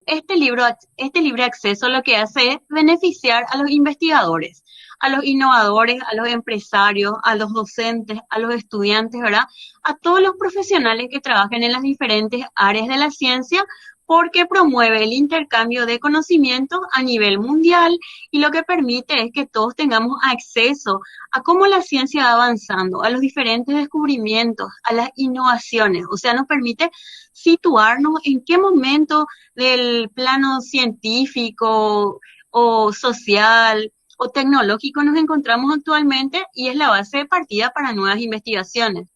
este libre acceso lo que hace es beneficiar a los investigadores, a los innovadores, a los empresarios, a los docentes, a los estudiantes, ¿verdad? A todos los profesionales que trabajan en las diferentes áreas de la ciencia, porque promueve el intercambio de conocimientos a nivel mundial y lo que permite es que todos tengamos acceso a cómo la ciencia va avanzando, a los diferentes descubrimientos, a las innovaciones. O sea, nos permite situarnos en qué momento del plano científico o social o tecnológico nos encontramos actualmente y es la base de partida para nuevas investigaciones.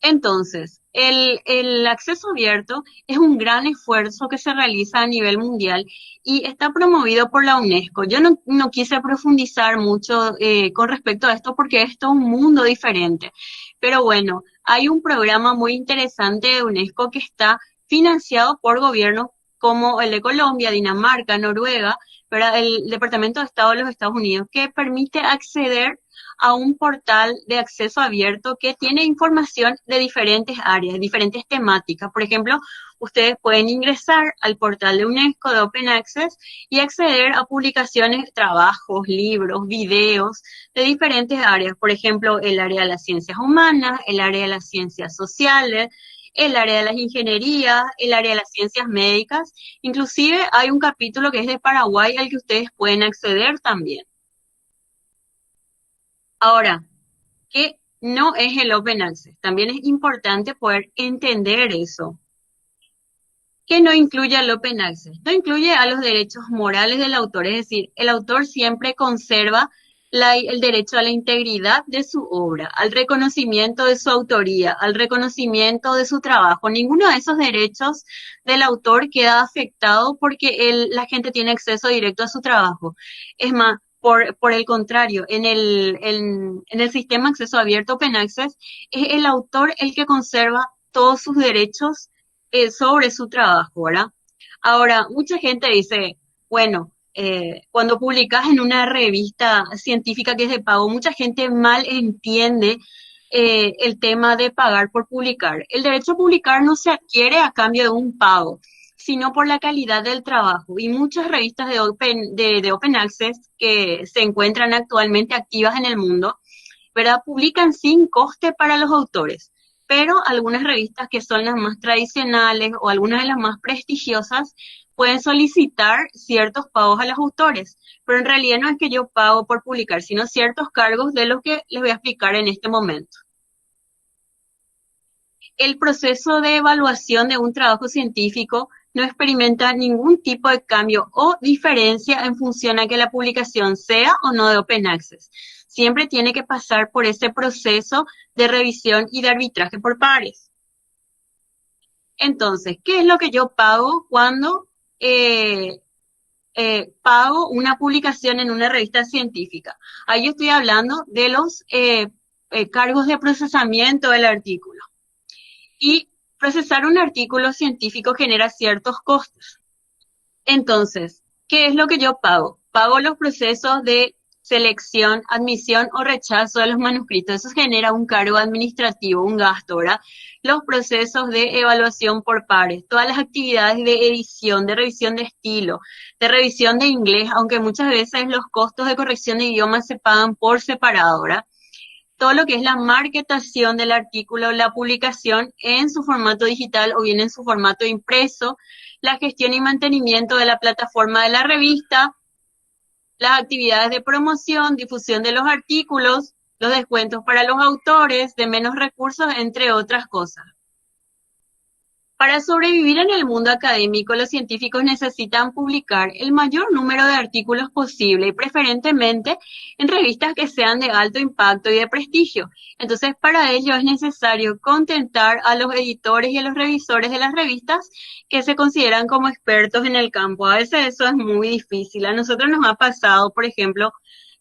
Entonces, el acceso abierto es un gran esfuerzo que se realiza a nivel mundial y está promovido por la UNESCO. Yo no quise profundizar mucho con respecto a esto porque es todo un mundo diferente. Pero bueno, hay un programa muy interesante de UNESCO que está financiado por gobiernos como el de Colombia, Dinamarca, Noruega, ¿verdad? El Departamento de Estado de los Estados Unidos, que permite acceder a un portal de acceso abierto que tiene información de diferentes áreas, diferentes temáticas. Por ejemplo, ustedes pueden ingresar al portal de UNESCO de Open Access y acceder a publicaciones, trabajos, libros, videos de diferentes áreas. Por ejemplo, el área de las ciencias humanas, el área de las ciencias sociales, el área de las ingenierías, el área de las ciencias médicas. Inclusive hay un capítulo que es de Paraguay al que ustedes pueden acceder también. Ahora, ¿qué no es el Open Access? También es importante poder entender eso. ¿Qué no incluye el Open Access? No incluye a los derechos morales del autor, es decir, el autor siempre conserva el derecho a la integridad de su obra, al reconocimiento de su autoría, al reconocimiento de su trabajo. Ninguno de esos derechos del autor queda afectado porque la gente tiene acceso directo a su trabajo. Es más, por el contrario, en el sistema acceso abierto Open Access, es el autor el que conserva todos sus derechos sobre su trabajo, ¿verdad? Ahora, mucha gente dice, bueno, cuando publicas en una revista científica que es de pago, mucha gente mal entiende el tema de pagar por publicar. El derecho a publicar no se adquiere a cambio de un pago, sino por la calidad del trabajo. Y muchas revistas de Open Access que se encuentran actualmente activas en el mundo, ¿verdad? Publican sin coste para los autores, pero algunas revistas que son las más tradicionales o algunas de las más prestigiosas pueden solicitar ciertos pagos a los autores, pero en realidad no es que yo pago por publicar, sino ciertos cargos de los que les voy a explicar en este momento. El proceso de evaluación de un trabajo científico no experimenta ningún tipo de cambio o diferencia en función a que la publicación sea o no de Open Access. Siempre tiene que pasar por ese proceso de revisión y de arbitraje por pares. Entonces, ¿qué es lo que yo pago cuando pago una publicación en una revista científica? Ahí yo estoy hablando de los cargos de procesamiento del artículo. Y procesar un artículo científico genera ciertos costos. Entonces, ¿qué es lo que yo pago? Pago los procesos de selección, admisión o rechazo de los manuscritos. Eso genera un cargo administrativo, un gasto, ¿verdad? Los procesos de evaluación por pares, todas las actividades de edición, de revisión de estilo, de revisión de inglés, aunque muchas veces los costos de corrección de idiomas se pagan por separado, ¿verdad? Todo lo que es la marketación del artículo, la publicación en su formato digital o bien en su formato impreso, la gestión y mantenimiento de la plataforma de la revista, las actividades de promoción, difusión de los artículos, los descuentos para los autores de menos recursos, entre otras cosas. Para sobrevivir en el mundo académico, los científicos necesitan publicar el mayor número de artículos posible y preferentemente en revistas que sean de alto impacto y de prestigio. Entonces, para ello es necesario contentar a los editores y a los revisores de las revistas que se consideran como expertos en el campo. A veces eso es muy difícil. A nosotros nos ha pasado, por ejemplo,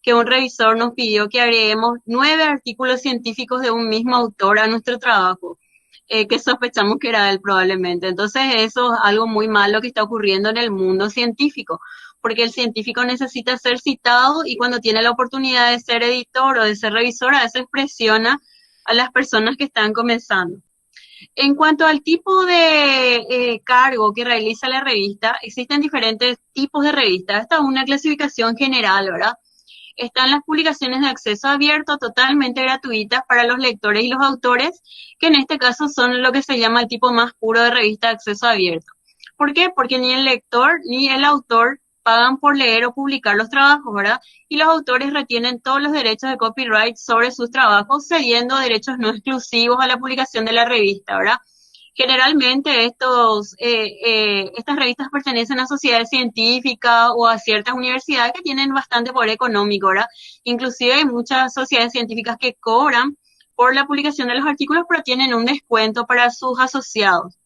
que un revisor nos pidió que agreguemos 9 artículos científicos de un mismo autor a nuestro trabajo. Que sospechamos que era él probablemente. Entonces eso es algo muy malo que está ocurriendo en el mundo científico, porque el científico necesita ser citado y cuando tiene la oportunidad de ser editor o de ser revisor, a veces presiona a las personas que están comenzando. En cuanto al tipo de cargo que realiza la revista, existen diferentes tipos de revistas. Esta es una clasificación general, ¿verdad? Están las publicaciones de acceso abierto, totalmente gratuitas para los lectores y los autores, que en este caso son lo que se llama el tipo más puro de revista de acceso abierto. ¿Por qué? Porque ni el lector ni el autor pagan por leer o publicar los trabajos, ¿verdad? Y los autores retienen todos los derechos de copyright sobre sus trabajos, cediendo derechos no exclusivos a la publicación de la revista, ¿verdad? Generalmente estas revistas pertenecen a sociedades científicas o a ciertas universidades que tienen bastante poder económico, ¿verdad? Inclusive hay muchas sociedades científicas que cobran por la publicación de los artículos, pero tienen un descuento para sus asociados.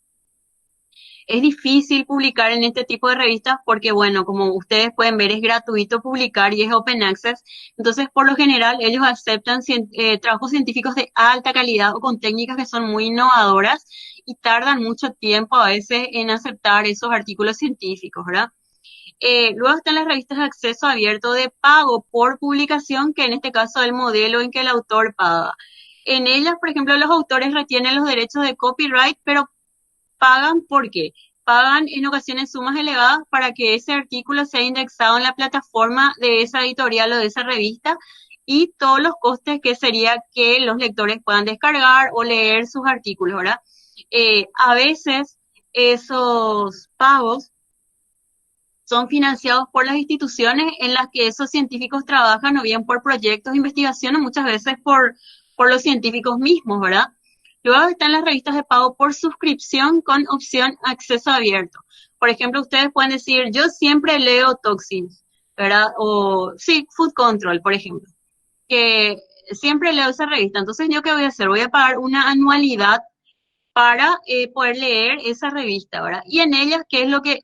Es difícil publicar en este tipo de revistas porque, bueno, como ustedes pueden ver, es gratuito publicar y es open access. Entonces, por lo general, ellos aceptan trabajos científicos de alta calidad o con técnicas que son muy innovadoras y tardan mucho tiempo a veces en aceptar esos artículos científicos, ¿verdad? Luego están las revistas de acceso abierto de pago por publicación, que en este caso es el modelo en que el autor paga. En ellas, por ejemplo, los autores retienen los derechos de copyright, pero pagan porque pagan en ocasiones sumas elevadas para que ese artículo sea indexado en la plataforma de esa editorial o de esa revista y todos los costes que sería que los lectores puedan descargar o leer sus artículos, ¿verdad? A veces esos pagos son financiados por las instituciones en las que esos científicos trabajan o bien por proyectos de investigación o muchas veces por los científicos mismos, ¿verdad? Luego están las revistas de pago por suscripción con opción acceso abierto. Por ejemplo, ustedes pueden decir, yo siempre leo Toxins, ¿verdad? O sí, Food Control, por ejemplo, que siempre leo esa revista. Entonces, ¿yo qué voy a hacer? Voy a pagar una anualidad para poder leer esa revista, ¿verdad? Y en ellas, ¿qué es lo que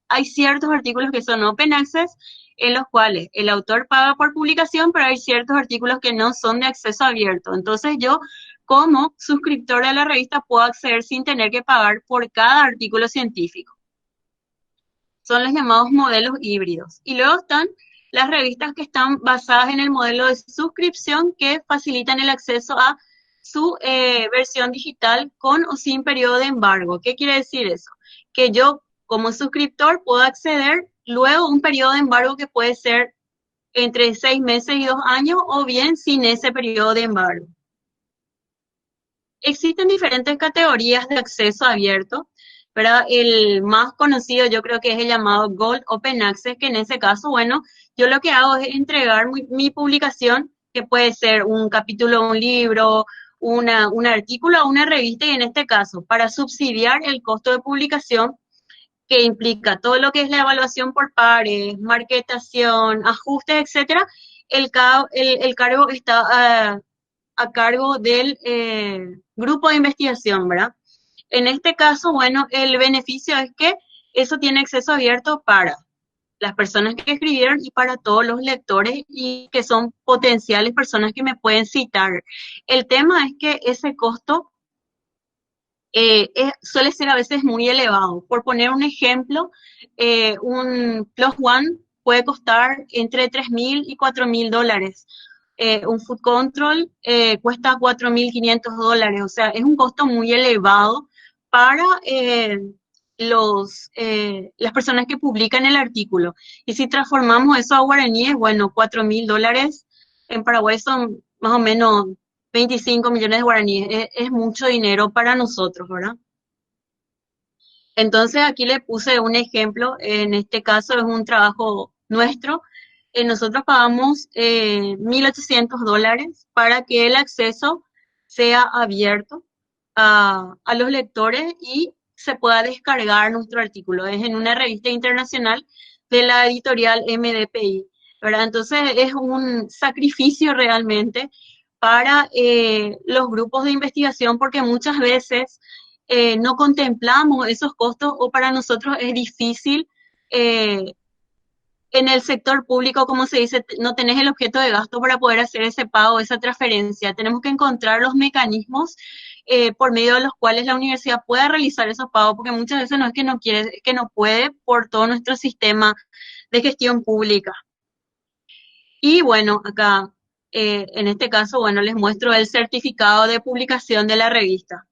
hay ciertos artículos que son open access, en los cuales el autor paga por publicación, pero hay ciertos artículos que no son de acceso abierto. Entonces yo, como suscriptor a la revista, puedo acceder sin tener que pagar por cada artículo científico. Son los llamados modelos híbridos. Y luego están las revistas que están basadas en el modelo de suscripción que facilitan el acceso a su versión digital con o sin periodo de embargo. ¿Qué quiere decir eso? Que yo como suscriptor puedo acceder luego a un periodo de embargo que puede ser entre 6 meses y 2 años o bien sin ese periodo de embargo. Existen diferentes categorías de acceso abierto, ¿verdad? El más conocido yo creo que es el llamado Gold Open Access, que en ese caso, bueno, yo lo que hago es entregar mi publicación, que puede ser un capítulo, un libro, un artículo o una revista, y en este caso, para subsidiar el costo de publicación, que implica todo lo que es la evaluación por pares, marketación, ajustes, etcétera, el cargo está a cargo del grupo de investigación, ¿verdad? En este caso, bueno, el beneficio es que eso tiene acceso abierto para las personas que escribieron y para todos los lectores y que son potenciales personas que me pueden citar. El tema es que ese costo suele ser a veces muy elevado. Por poner un ejemplo, un Plus One puede costar entre 3.000 y 4.000 dólares. Un Food Control cuesta 4.500 dólares, o sea, es un costo muy elevado para las personas que publican el artículo. Y si transformamos eso a guaraníes, bueno, 4.000 dólares en Paraguay son más o menos 25 millones de guaraníes. Es mucho dinero para nosotros, ¿verdad? Entonces aquí le puse un ejemplo, en este caso es un trabajo nuestro. Nosotros pagamos 1.800 dólares para que el acceso sea abierto a los lectores y se pueda descargar nuestro artículo. Es en una revista internacional de la editorial MDPI, ¿verdad? Entonces es un sacrificio realmente para los grupos de investigación porque muchas veces no contemplamos esos costos o para nosotros es difícil. En el sector público, como se dice, no tenés el objeto de gasto para poder hacer ese pago, esa transferencia. Tenemos que encontrar los mecanismos por medio de los cuales la universidad pueda realizar esos pagos, porque muchas veces no es que no quiere, es que no puede por todo nuestro sistema de gestión pública. Y bueno, acá, en este caso, bueno, les muestro el certificado de publicación de la revista.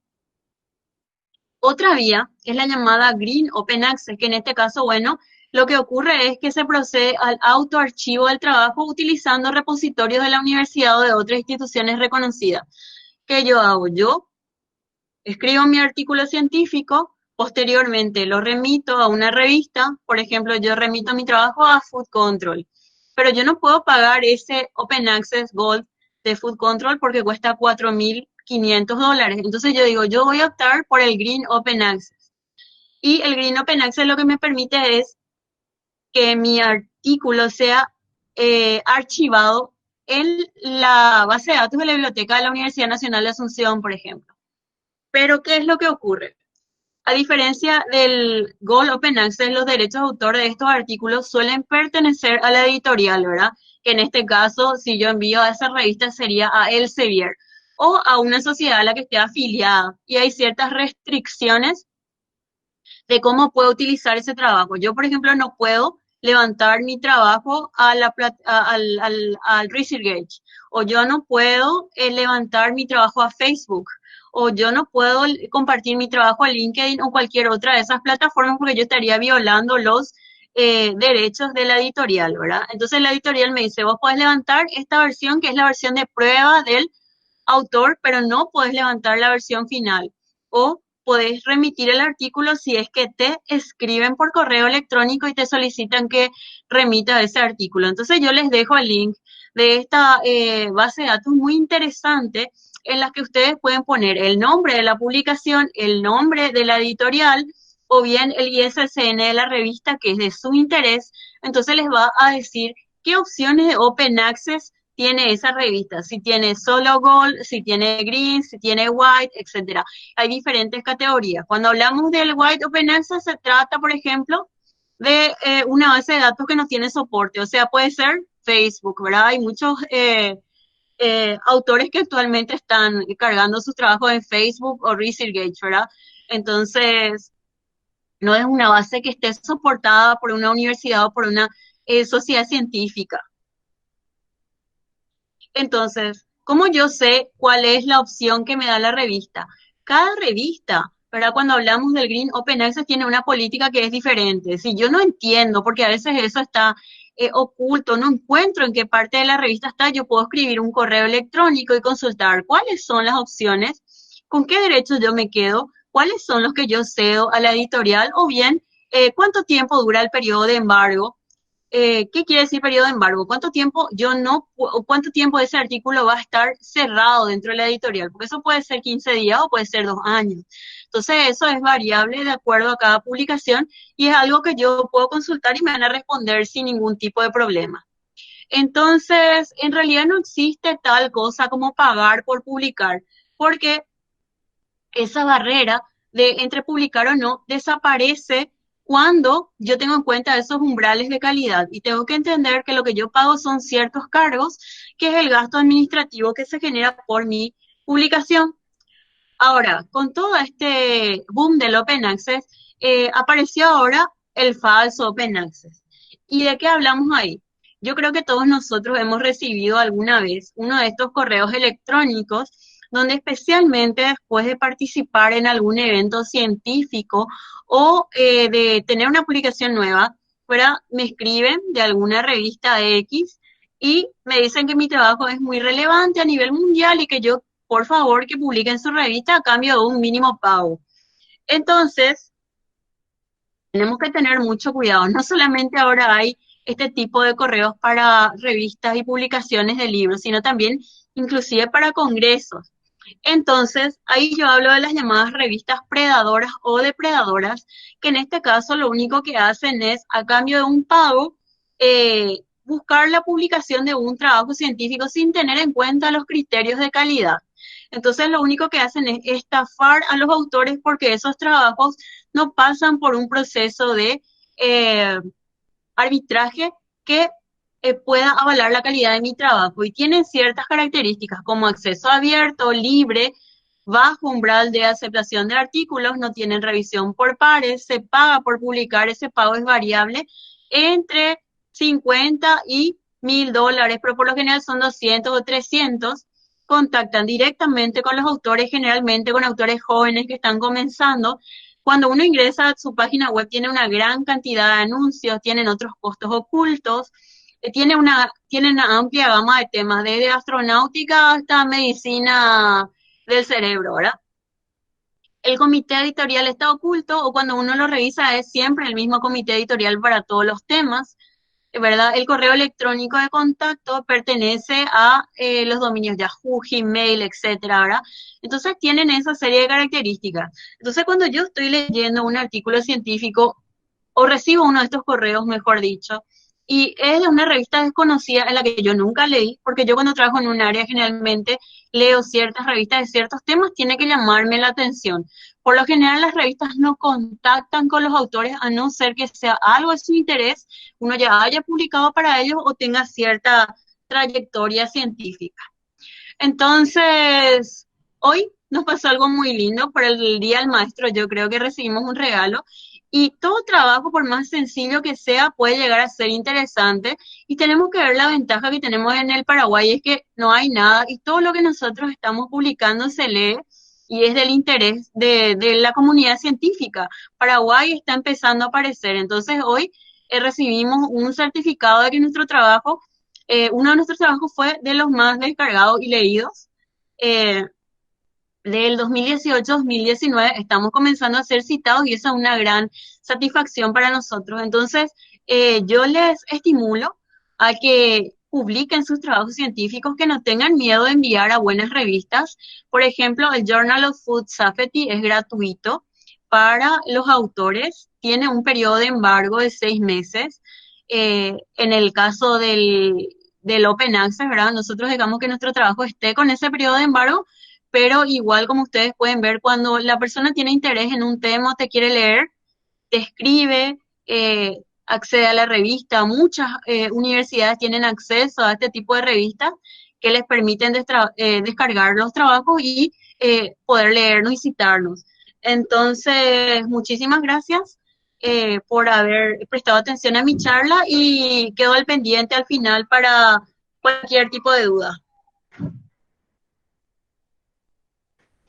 Otra vía es la llamada Green Open Access, que en este caso, bueno, lo que ocurre es que se procede al autoarchivo del trabajo utilizando repositorios de la universidad o de otras instituciones reconocidas. ¿Qué yo hago? Yo escribo mi artículo científico, posteriormente lo remito a una revista, por ejemplo, yo remito mi trabajo a Food Control, pero yo no puedo pagar ese Open Access Gold de Food Control porque cuesta $4.500. Entonces yo digo, yo voy a optar por el Green Open Access. Y el Green Open Access lo que me permite es que mi artículo sea archivado en la base de datos de la biblioteca de la Universidad Nacional de Asunción, por ejemplo. Pero, ¿qué es lo que ocurre? A diferencia del Gold Open Access, los derechos de autor de estos artículos suelen pertenecer a la editorial, ¿verdad? Que en este caso, si yo envío a esa revista, sería a Elsevier o a una sociedad a la que esté afiliada. Y hay ciertas restricciones de cómo puedo utilizar ese trabajo. Yo, por ejemplo, no puedo levantar mi trabajo al ResearchGate, o yo no puedo levantar mi trabajo a Facebook, o yo no puedo compartir mi trabajo a LinkedIn o cualquier otra de esas plataformas porque yo estaría violando los derechos de la editorial, ¿verdad? Entonces la editorial me dice, vos podés levantar esta versión que es la versión de prueba del autor, pero no puedes levantar la versión final. O puedes remitir el artículo si es que te escriben por correo electrónico y te solicitan que remita ese artículo. Entonces yo les dejo el link de esta base de datos muy interesante en la que ustedes pueden poner el nombre de la publicación, el nombre de la editorial o bien el ISSN de la revista que es de su interés. Entonces les va a decir qué opciones de Open Access tiene esa revista, si tiene solo Gold, si tiene Green, si tiene White, etcétera. Hay diferentes categorías. Cuando hablamos del White Open Access, se trata, por ejemplo, de una base de datos que no tiene soporte, o sea, puede ser Facebook, ¿verdad? Hay muchos autores que actualmente están cargando sus trabajos en Facebook o ResearchGate, ¿verdad? Entonces, no es una base que esté soportada por una universidad o por una sociedad científica. Entonces, ¿cómo yo sé cuál es la opción que me da la revista? Cada revista, ¿verdad? Cuando hablamos del Green Open Access tiene una política que es diferente. Si yo no entiendo, porque a veces eso está oculto, no encuentro en qué parte de la revista está, yo puedo escribir un correo electrónico y consultar cuáles son las opciones, con qué derechos yo me quedo, cuáles son los que yo cedo a la editorial o bien cuánto tiempo dura el periodo de embargo. ¿Qué quiere decir periodo de embargo? ¿Cuánto tiempo cuánto tiempo ese artículo va a estar cerrado dentro de la editorial? Porque eso puede ser 15 días o puede ser 2 años. Entonces, eso es variable de acuerdo a cada publicación y es algo que yo puedo consultar y me van a responder sin ningún tipo de problema. Entonces, en realidad no existe tal cosa como pagar por publicar, porque esa barrera de entre publicar o no desaparece cuando yo tengo en cuenta esos umbrales de calidad y tengo que entender que lo que yo pago son ciertos cargos, que es el gasto administrativo que se genera por mi publicación. Ahora, con todo este boom del Open Access, apareció ahora el falso Open Access. ¿Y de qué hablamos ahí? Yo creo que todos nosotros hemos recibido alguna vez uno de estos correos electrónicos donde especialmente después de participar en algún evento científico o de tener una publicación nueva, ¿verdad? Me escriben de alguna revista X y me dicen que mi trabajo es muy relevante a nivel mundial y que yo por favor que publiquen su revista a cambio de un mínimo pago. Entonces, tenemos que tener mucho cuidado. No solamente ahora hay este tipo de correos para revistas y publicaciones de libros, sino también inclusive para congresos. Entonces, ahí yo hablo de las llamadas revistas predadoras o depredadoras, que en este caso lo único que hacen es, a cambio de un pago, buscar la publicación de un trabajo científico sin tener en cuenta los criterios de calidad. Entonces, lo único que hacen es estafar a los autores porque esos trabajos no pasan por un proceso de eh, arbitraje que pueda avalar la calidad de mi trabajo y tienen ciertas características como acceso abierto, libre, bajo umbral de aceptación de artículos, no tienen revisión por pares, se paga por publicar, ese pago es variable entre 50 y $1.000, pero por lo general son 200 o 300. contactan directamente con los autores, generalmente con autores jóvenes que están comenzando. Cuando uno ingresa a su página web tiene una gran cantidad de anuncios, tienen otros costos ocultos, tiene una amplia gama de temas, desde astronáutica hasta medicina del cerebro, ¿verdad? El comité editorial está oculto o cuando uno lo revisa es siempre el mismo comité editorial para todos los temas. ¿Verdad? El correo electrónico de contacto pertenece a los dominios Yahoo, Gmail, etcétera, ¿verdad? Entonces tienen esa serie de características. Entonces cuando yo estoy leyendo un artículo científico o recibo uno de estos correos, mejor dicho, y es de una revista desconocida en la que yo nunca leí, porque yo cuando trabajo en un área generalmente leo ciertas revistas de ciertos temas, tiene que llamarme la atención. Por lo general las revistas no contactan con los autores a no ser que sea algo de su interés, uno ya haya publicado para ellos o tenga cierta trayectoria científica. Entonces, hoy nos pasó algo muy lindo por el Día del Maestro, yo creo que recibimos un regalo y todo trabajo, por más sencillo que sea, puede llegar a ser interesante y tenemos que ver la ventaja que tenemos en el Paraguay, es que no hay nada y todo lo que nosotros estamos publicando se lee y es del interés de la comunidad científica. Paraguay está empezando a aparecer, entonces hoy recibimos un certificado de que nuestro trabajo uno de nuestros trabajos fue de los más descargados y leídos. Eh, Del 2018-2019 estamos comenzando a ser citados y esa es una gran satisfacción para nosotros. Entonces, yo les estimulo a que publiquen sus trabajos científicos, que no tengan miedo de enviar a buenas revistas. Por ejemplo, el Journal of Food Safety es gratuito para los autores, tiene un periodo de embargo de 6 meses. En el caso del Open Access, ¿verdad? Nosotros digamos que nuestro trabajo esté con ese periodo de embargo, pero igual como ustedes pueden ver, cuando la persona tiene interés en un tema, te quiere leer, te escribe, accede a la revista. Muchas universidades tienen acceso a este tipo de revistas que les permiten descargar los trabajos y poder leernos y citarnos. Entonces, muchísimas gracias por haber prestado atención a mi charla y quedo al pendiente al final para cualquier tipo de duda.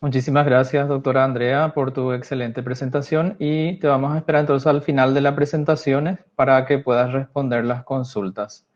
Muchísimas gracias, doctora Andrea, por tu excelente presentación y te vamos a esperar entonces al final de las presentaciones para que puedas responder las consultas.